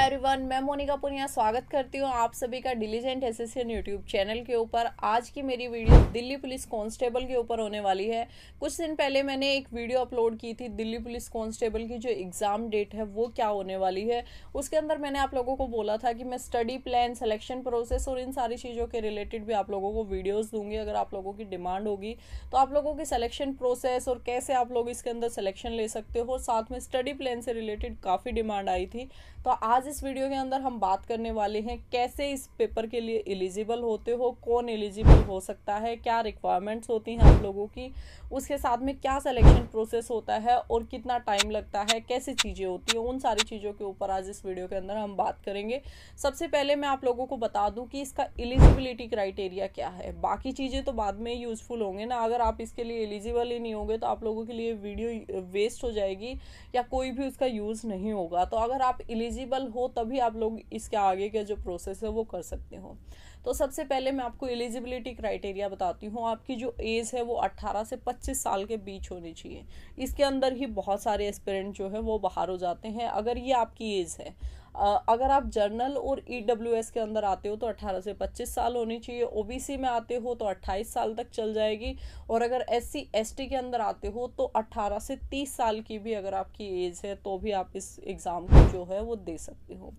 Everyone, मैं मोनिका पुनिया स्वागत करती हूँ आप सभी का डिलीजेंट एसएससी यूट्यूब चैनल के ऊपर। आज की मेरी वीडियो दिल्ली पुलिस कांस्टेबल के ऊपर होने वाली है। कुछ दिन पहले मैंने एक वीडियो अपलोड की थी दिल्ली पुलिस कांस्टेबल की जो एग्ज़ाम डेट है वो क्या होने वाली है। उसके अंदर मैंने आप लोगों को बोला था कि मैं स्टडी प्लान, सिलेक्शन प्रोसेस और इन सारी चीज़ों के रिलेटेड भी आप लोगों को वीडियोज़ दूंगी। अगर आप लोगों की डिमांड होगी तो आप लोगों की सिलेक्शन प्रोसेस और कैसे आप लोग इसके अंदर सिलेक्शन ले सकते हो, साथ में स्टडी प्लान से रिलेटेड काफ़ी डिमांड आई थी। तो आज इस वीडियो के अंदर हम बात करने वाले हैं कैसे इस पेपर के लिए एलिजिबल होते हो, कौन एलिजिबल हो सकता है, क्या रिक्वायरमेंट्स होती हैं आप लोगों की, उसके साथ में क्या सिलेक्शन प्रोसेस होता है और कितना टाइम लगता है, कैसी चीज़ें होती हैं, उन सारी चीज़ों के ऊपर आज इस वीडियो के अंदर हम बात करेंगे। सबसे पहले मैं आप लोगों को बता दूं कि इसका एलिजिबिलिटी क्राइटेरिया क्या है। बाकी चीज़ें तो बाद में यूज़फुल होंगे ना, अगर आप इसके लिए एलिजिबल ही नहीं होंगे तो आप लोगों के लिए वीडियो वेस्ट हो जाएगी या कोई भी उसका यूज़ नहीं होगा। तो अगर आप एलिजिबल हो तभी आप लोग इसके आगे का जो प्रोसेस है वो कर सकते हो। तो सबसे पहले मैं आपको एलिजिबिलिटी क्राइटेरिया बताती हूँ। आपकी जो एज है वो 18 से 25 साल के बीच होनी चाहिए। इसके अंदर ही बहुत सारे एस्पिरेंट जो है वो बाहर हो जाते हैं अगर ये आपकी एज है। अगर आप जर्नल और ईडब्ल्यूएस के अंदर आते हो तो 18 से 25 साल होनी चाहिए। ओबीसी में आते हो तो 28 साल तक चल जाएगी। और अगर एससी एसटी के अंदर आते हो तो 18 से 30 साल की भी अगर आपकी एज है तो भी आप इस एग्ज़ाम को जो है वो दे सकते हो।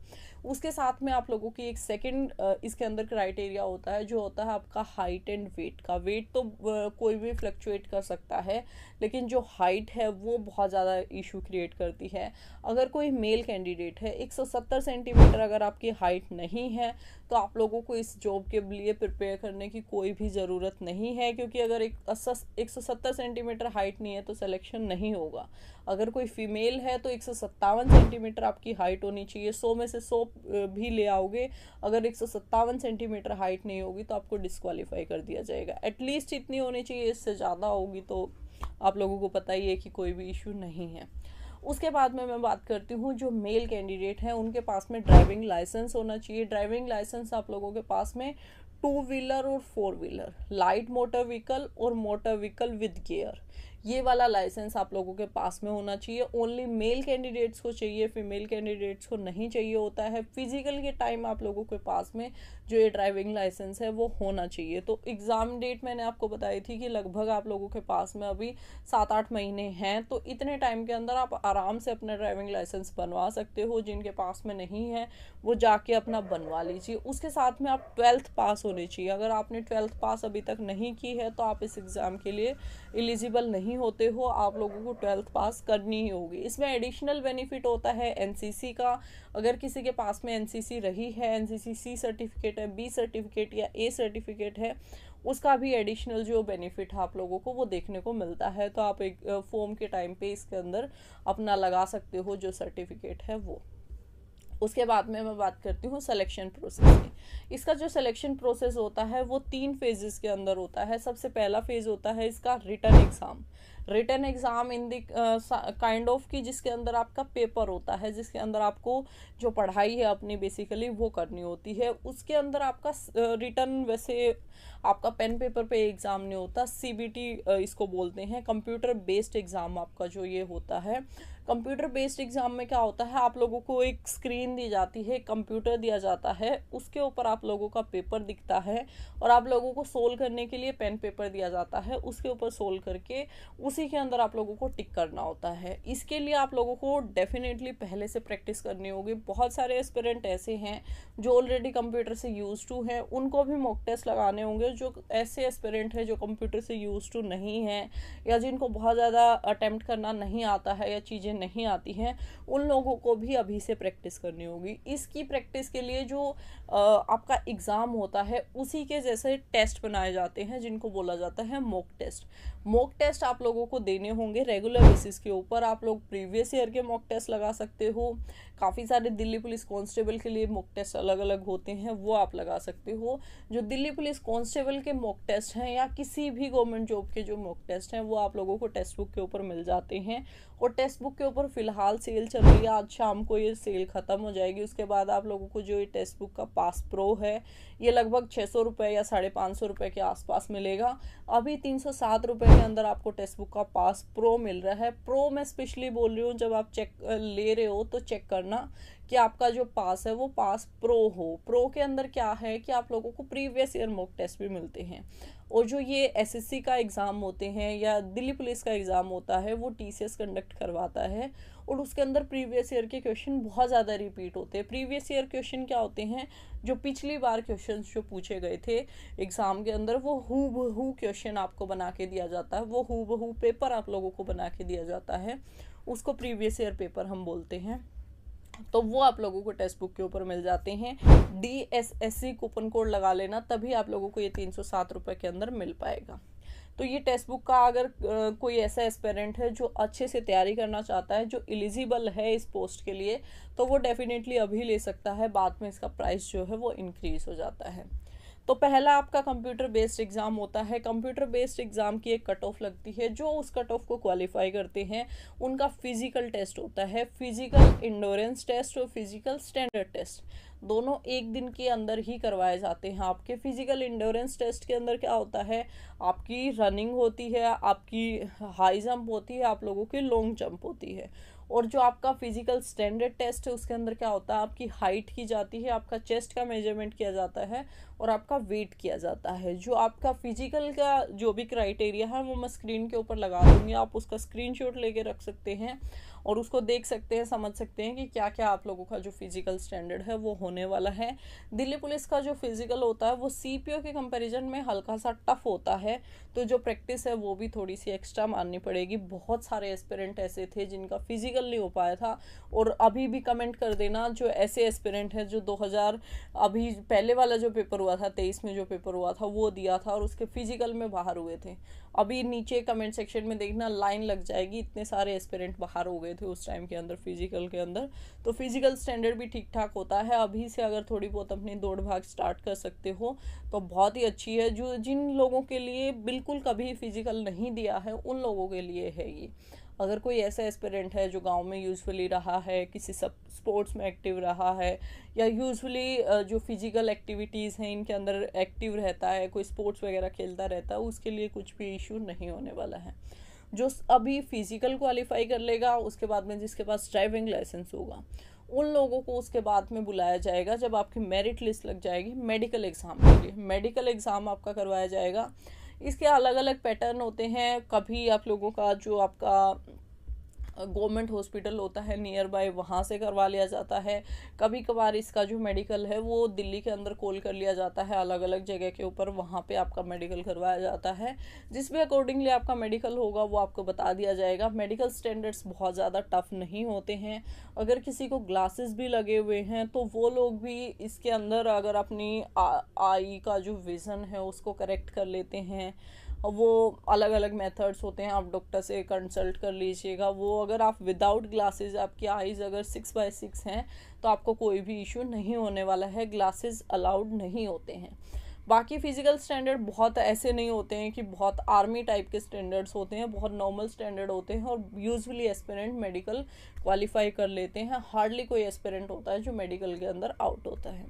उसके साथ में आप लोगों की एक सेकंड इसके अंदर क्राइटेरिया होता है जो होता है आपका हाइट एंड वेट का। वेट तो कोई भी फ्लक्चुएट कर सकता है, लेकिन जो हाइट है वो बहुत ज़्यादा इशू क्रिएट करती है। अगर कोई मेल कैंडिडेट है, 170 सेंटीमीटर अगर आपकी हाइट नहीं है तो आप लोगों को इस जॉब के लिए प्रिपेयर करने की कोई भी ज़रूरत नहीं है, क्योंकि अगर 170 सेंटीमीटर हाइट नहीं है तो सिलेक्शन नहीं होगा। अगर कोई फीमेल है तो 157 सेंटीमीटर आपकी हाइट होनी चाहिए। 100 में से 100 भी ले आओगे, अगर 157 सेंटीमीटर हाइट नहीं होगी तो आपको डिस्क्वालीफाई कर दिया जाएगा। एटलीस्ट इतनी होनी चाहिए, इससे ज़्यादा होगी तो आप लोगों को पता ही है कि कोई भी इशू नहीं है। उसके बाद में मैं बात करती हूँ जो मेल कैंडिडेट हैं उनके पास में ड्राइविंग लाइसेंस होना चाहिए। ड्राइविंग लाइसेंस आप लोगों के पास में 2 व्हीलर और 4 व्हीलर, लाइट मोटर व्हीकल और मोटर व्हीकल विद गियर, ये वाला लाइसेंस आप लोगों के पास में होना चाहिए। ओनली मेल कैंडिडेट्स को चाहिए, फीमेल कैंडिडेट्स को नहीं चाहिए होता है। फिजिकल के टाइम आप लोगों के पास में जो ये ड्राइविंग लाइसेंस है वो होना चाहिए। तो एग्ज़ाम डेट मैंने आपको बताई थी कि लगभग आप लोगों के पास में अभी 7-8 महीने हैं, तो इतने टाइम के अंदर आप आराम से अपना ड्राइविंग लाइसेंस बनवा सकते हो। जिनके पास में नहीं है वो जाके अपना बनवा लीजिए। उसके साथ में आप 12th पास होनी चाहिए। अगर आपने 12th पास अभी तक नहीं की है तो आप इस एग्ज़ाम के लिए एलिजिबल नहीं होते हो, आप लोगों को 12th पास करनी ही होगी। इसमें एडिशनल बेनिफिट होता है एनसीसी का। अगर किसी के पास में एनसीसी रही है, एनसीसी सी सर्टिफिकेट है, बी सर्टिफिकेट या ए सर्टिफिकेट है, उसका भी एडिशनल जो बेनिफिट है आप लोगों को वो देखने को मिलता है। तो आप एक फॉर्म के टाइम पे इसके अंदर अपना लगा सकते हो जो सर्टिफिकेट है वो। उसके बाद में मैं बात करती हूँ सिलेक्शन प्रोसेस की। इसका जो सिलेक्शन प्रोसेस होता है वो 3 फेजेस के अंदर होता है। सबसे पहला फेज होता है इसका written exam. Written exam in the kind of कि जिसके अंदर आपका पेपर होता है, जिसके अंदर आपको जो पढ़ाई है अपनी बेसिकली वो करनी होती है। उसके अंदर आपका रिटन, वैसे आपका पेन पेपर पे एग्ज़ाम नहीं होता, सीबीटी इसको बोलते हैं, कंप्यूटर बेस्ड एग्ज़ाम आपका जो ये होता है। कंप्यूटर बेस्ड एग्ज़ाम में क्या होता है, आप लोगों को एक स्क्रीन दी जाती है, कंप्यूटर दिया जाता है, उसके ऊपर आप लोगों का पेपर दिखता है और आप लोगों को सोल्व करने के लिए पेन पेपर दिया जाता है। उसके ऊपर सोल्व करके उसी के अंदर आप लोगों को टिक करना होता है। इसके लिए आप लोगों को डेफिनेटली पहले से प्रैक्टिस करनी होगी। बहुत सारे एस्पिरेंट ऐसे हैं जो ऑलरेडी कंप्यूटर से यूज टू हैं, उनको भी मॉक टेस्ट लगाने होंगे। जो ऐसे एस्पिरेंट है जो कंप्यूटर से यूज टू नहीं है या जिनको बहुत ज़्यादा अटेम्प्ट करना नहीं आता है या चीज़ें नहीं आती हैं, उन लोगों को भी अभी से प्रैक्टिस करनी होगी। इसकी प्रैक्टिस के लिए जो आपका एग्ज़ाम होता है उसी के जैसे टेस्ट बनाए जाते हैं जिनको बोला जाता है मॉक टेस्ट। मॉक टेस्ट आप लोगों को देने होंगे रेगुलर बेसिस के ऊपर। आप लोग प्रीवियस ईयर के मॉक टेस्ट लगा सकते हो। काफ़ी सारे दिल्ली पुलिस कांस्टेबल के लिए मॉक टेस्ट अलग अलग होते हैं, वो आप लगा सकते हो। जो दिल्ली पुलिस कांस्टेबल के मॉक टेस्ट हैं या किसी भी गवर्नमेंट जॉब के जो मॉक टेस्ट हैं वो आप लोगों को टेक्स्ट बुक के ऊपर मिल जाते हैं। और टेक्स्ट बुक के ऊपर फिलहाल सेल चल रही है। आज शाम को ये सेल ख़त्म हो जाएगी। उसके बाद आप लोगों को जो ये टेक्स्ट बुक का पास प्रो है ये लगभग 600 रुपये या 550 रुपये के आसपास मिलेगा। अभी 307 रुपये के अंदर आपको टेक्स्ट बुक का पास प्रो मिल रहा है। प्रो मैं स्पेशली बोल रही हूँ, जब आप चेक ले रहे हो तो चेक करना कि आपका जो पास है वो पास प्रो हो। प्रो के अंदर क्या है कि आप लोगों को प्रीवियस ईयर मॉक टेस्ट भी मिलते हैं, और जो ये एसएससी का एग्ज़ाम होते हैं या दिल्ली पुलिस का एग्ज़ाम होता है वो टीसीएस कंडक्ट करवाता है, और उसके अंदर प्रीवियस ईयर के क्वेश्चन बहुत ज़्यादा रिपीट होते हैं। प्रीवियस ईयर क्वेश्चन क्या होते हैं, जो पिछली बार क्वेश्चन जो पूछे गए थे एग्ज़ाम के अंदर वो हू बहू क्वेश्चन आपको बना के दिया जाता है, वो हू बहू पेपर आप लोगों को बना के दिया जाता है, उसको प्रीवियस ईयर पेपर हम बोलते हैं। तो वो आप लोगों को टेक्स्ट बुक के ऊपर मिल जाते हैं। DSSC कूपन कोड लगा लेना, तभी आप लोगों को ये 307 रुपये के अंदर मिल पाएगा। तो ये टेक्स्ट बुक का अगर कोई ऐसा एस्पिरेंट है जो अच्छे से तैयारी करना चाहता है, जो एलिजिबल है इस पोस्ट के लिए, तो वो डेफिनेटली अभी ले सकता है। बाद में इसका प्राइस जो है वो इंक्रीज हो जाता है। तो पहला आपका कंप्यूटर बेस्ड एग्ज़ाम होता है। कंप्यूटर बेस्ड एग्ज़ाम की एक कट ऑफ लगती है। जो उस कट ऑफ को क्वालिफाई करते हैं उनका फिजिकल टेस्ट होता है, फिजिकल इंडोरेंस टेस्ट और फिजिकल स्टैंडर्ड टेस्ट, दोनों एक दिन के अंदर ही करवाए जाते हैं। आपके फिजिकल इंडोरेंस टेस्ट के अंदर क्या होता है, आपकी रनिंग होती है, आपकी हाई जंप होती है, आप लोगों की लॉन्ग जंप होती है। और जो आपका फिजिकल स्टैंडर्ड टेस्ट है उसके अंदर क्या होता है, आपकी हाइट की जाती है, आपका चेस्ट का मेजरमेंट किया जाता है और आपका वेट किया जाता है। जो आपका फिजिकल का जो भी क्राइटेरिया है वो मैं स्क्रीन के ऊपर लगा दूंगी, आप उसका स्क्रीनशॉट लेके रख सकते हैं और उसको देख सकते हैं, समझ सकते हैं कि क्या क्या आप लोगों का जो फिजिकल स्टैंडर्ड है वो होने वाला है। दिल्ली पुलिस का जो फिजिकल होता है वो सीपीओ के कंपैरिजन में हल्का सा टफ होता है, तो जो प्रैक्टिस है वो भी थोड़ी सी एक्स्ट्रा माननी पड़ेगी। बहुत सारे एस्पिरेंट ऐसे थे जिनका फिजिकल नहीं हो पाया था, और अभी भी कमेंट कर देना जो ऐसे एस्पिरेंट हैं जो 2000 अभी पहले वाला जो पेपर हुआ था 23 में जो पेपर हुआ था वो दिया था और उसके फिजिकल में बाहर हुए थे। अभी नीचे कमेंट सेक्शन में देखना लाइन लग जाएगी, इतने सारे एस्पिरेंट बाहर हो गए थे उस टाइम के अंदर फिजिकल के अंदर। तो फिजिकल स्टैंडर्ड भी ठीक ठाक होता है। अभी से अगर थोड़ी बहुत अपनी दौड़ भाग स्टार्ट कर सकते हो तो बहुत ही अच्छी है। जो जिन लोगों के लिए बिल्कुल कभी फिजिकल नहीं दिया है उन लोगों के लिए है ये। अगर कोई ऐसा एस्पिरेंट है जो गांव में यूजुअली रहा है, किसी सब स्पोर्ट्स में एक्टिव रहा है, या यूजुअली जो फिजिकल एक्टिविटीज़ हैं इनके अंदर एक्टिव रहता है, कोई स्पोर्ट्स वगैरह खेलता रहता है, उसके लिए कुछ भी इशू नहीं होने वाला है। जो अभी फिजिकल क्वालिफाई कर लेगा उसके बाद में जिसके पास ड्राइविंग लाइसेंस होगा उन लोगों को उसके बाद में बुलाया जाएगा जब आपकी मेरिट लिस्ट लग जाएगी मेडिकल एग्ज़ाम के लिए। मेडिकल एग्ज़ाम आपका करवाया जाएगा। इसके अलग अलग पैटर्न होते हैं। कभी आप लोगों का जो आपका गवर्नमेंट हॉस्पिटल होता है नियर बाय वहाँ से करवा लिया जाता है। कभी कभार इसका जो मेडिकल है वो दिल्ली के अंदर कॉल कर लिया जाता है अलग अलग जगह के ऊपर, वहाँ पे आपका मेडिकल करवाया जाता है। जिस भी अकॉर्डिंगली आपका मेडिकल होगा वो आपको बता दिया जाएगा। मेडिकल स्टैंडर्ड्स बहुत ज़्यादा टफ नहीं होते हैं। अगर किसी को ग्लासेस भी लगे हुए हैं तो वो लोग भी इसके अंदर अगर अपनी आई का जो विज़न है उसको करेक्ट कर लेते हैं, वो अलग अलग मेथड्स होते हैं, आप डॉक्टर से कंसल्ट कर लीजिएगा। वो अगर आप विदाउट ग्लासेस आपकी आईज अगर 6/6 हैं तो आपको कोई भी इशू नहीं होने वाला है। ग्लासेस अलाउड नहीं होते हैं। बाकी फिजिकल स्टैंडर्ड बहुत ऐसे नहीं होते हैं कि बहुत आर्मी टाइप के स्टैंडर्ड्स होते हैं, बहुत नॉर्मल स्टैंडर्ड होते हैं और यूजुअली एस्पिरेंट मेडिकल क्वालिफाई कर लेते हैं। हार्डली कोई एस्पिरेंट होता है जो मेडिकल के अंदर आउट होता है।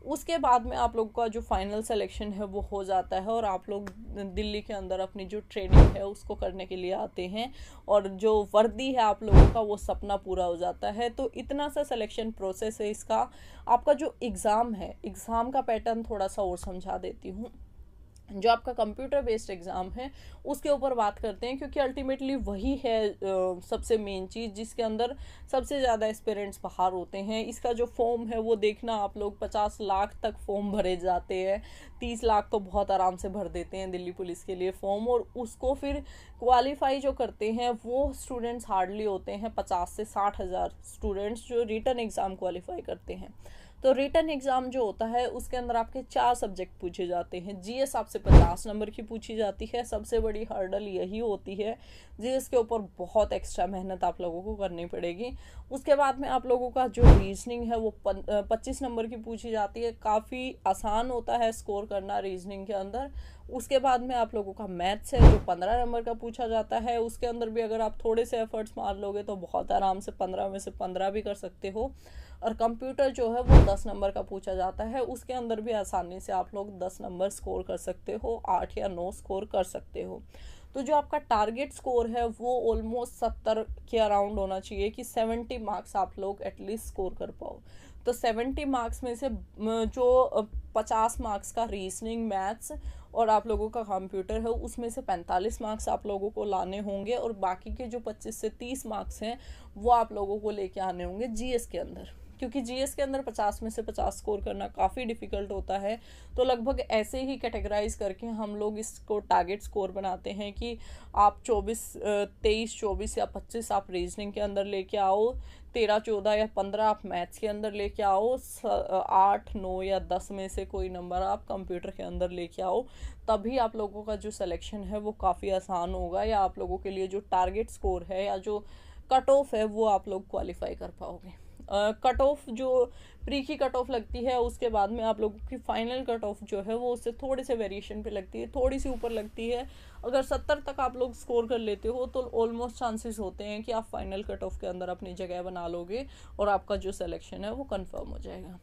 उसके बाद में आप लोग का जो फाइनल सिलेक्शन है वो हो जाता है और आप लोग दिल्ली के अंदर अपनी जो ट्रेनिंग है उसको करने के लिए आते हैं और जो वर्दी है आप लोगों का वो सपना पूरा हो जाता है। तो इतना सा सिलेक्शन प्रोसेस है इसका। आपका जो एग्ज़ाम है, एग्ज़ाम का पैटर्न थोड़ा सा और समझा देती हूँ। जो आपका कंप्यूटर बेस्ड एग्ज़ाम है उसके ऊपर बात करते हैं, क्योंकि अल्टीमेटली वही है सबसे मेन चीज़ जिसके अंदर सबसे ज़्यादा एस्पिरेंट्स बाहर होते हैं। इसका जो फॉर्म है वो देखना आप लोग 50 लाख तक फॉर्म भरे जाते हैं। 30 लाख तो बहुत आराम से भर देते हैं दिल्ली पुलिस के लिए फॉर्म, और उसको फिर क्वालिफाई जो करते हैं वो स्टूडेंट्स हार्डली होते हैं। 50 से 60 हज़ार स्टूडेंट्स जो रिटन एग्ज़ाम क्वालिफाई करते हैं। तो रिटन एग्जाम जो होता है उसके अंदर आपके 4 सब्जेक्ट पूछे जाते हैं। जीएस आपसे 50 नंबर की पूछी जाती है, सबसे बड़ी हर्डल यही होती है। जीएस के ऊपर बहुत एक्स्ट्रा मेहनत आप लोगों को करनी पड़ेगी। उसके बाद में आप लोगों का जो रीजनिंग है वो 25 नंबर की पूछी जाती है, काफ़ी आसान होता है स्कोर करना रीजनिंग के अंदर। उसके बाद में आप लोगों का मैथ्स है जो 15 नंबर का पूछा जाता है, उसके अंदर भी अगर आप थोड़े से एफर्ट्स मार लोगे तो बहुत आराम से 15 में से 15 भी कर सकते हो। और कंप्यूटर जो है वो 10 नंबर का पूछा जाता है, उसके अंदर भी आसानी से आप लोग 10 नंबर स्कोर कर सकते हो, 8 या 9 स्कोर कर सकते हो। तो जो आपका टारगेट स्कोर है वो ऑलमोस्ट 70 के अराउंड होना चाहिए कि 70 मार्क्स आप लोग एटलीस्ट स्कोर कर पाओ। तो 70 मार्क्स में से जो 50 मार्क्स का रीजनिंग, मैथ्स और आप लोगों का कंप्यूटर है उसमें से 45 मार्क्स आप लोगों को लाने होंगे, और बाकी के जो 25 से 30 मार्क्स हैं वो आप लोगों को लेके आने होंगे जीएस के अंदर, क्योंकि जीएस के अंदर 50 में से 50 स्कोर करना काफ़ी डिफिकल्ट होता है। तो लगभग ऐसे ही कैटेगराइज करके हम लोग इसको टारगेट स्कोर बनाते हैं कि आप 23, 24 या 25 आप रीजनिंग के अंदर लेके आओ, 13, 14 या 15 आप मैथ्स के अंदर लेके आओ, 8, 9 या 10 में से कोई नंबर आप कंप्यूटर के अंदर लेके आओ। तभी आप लोगों का जो सिलेक्शन है वो काफ़ी आसान होगा, या आप लोगों के लिए जो टारगेट स्कोर है या जो कट ऑफ है वो आप लोग क्वालिफाई कर पाओगे। कट ऑफ जो प्री की कट ऑफ लगती है उसके बाद में आप लोगों की फाइनल कट ऑफ जो है वो उससे थोड़े से वेरिएशन पे लगती है, थोड़ी सी ऊपर लगती है। अगर 70 तक आप लोग स्कोर कर लेते हो तो ऑलमोस्ट चांसेस होते हैं कि आप फाइनल कट ऑफ के अंदर अपनी जगह बना लोगे और आपका जो सिलेक्शन है वो कंफर्म हो जाएगा।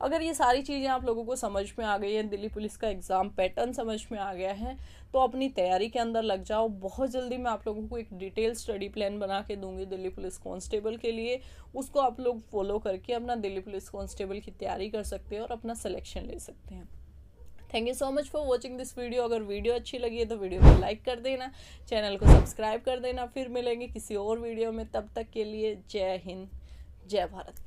अगर ये सारी चीज़ें आप लोगों को समझ में आ गई है, दिल्ली पुलिस का एग्ज़ाम पैटर्न समझ में आ गया है, तो अपनी तैयारी के अंदर लग जाओ। बहुत जल्दी मैं आप लोगों को एक डिटेल स्टडी प्लान बना के दूंगी दिल्ली पुलिस कांस्टेबल के लिए, उसको आप लोग फॉलो करके अपना दिल्ली पुलिस कांस्टेबल की तैयारी कर सकते हैं और अपना सिलेक्शन ले सकते हैं। Thank you so much for watching this video. अगर वीडियो अच्छी लगी है तो वीडियो को लाइक कर देना, चैनल को सब्सक्राइब कर देना। फिर मिलेंगे किसी और वीडियो में, तब तक के लिए जय हिंद, जय भारत।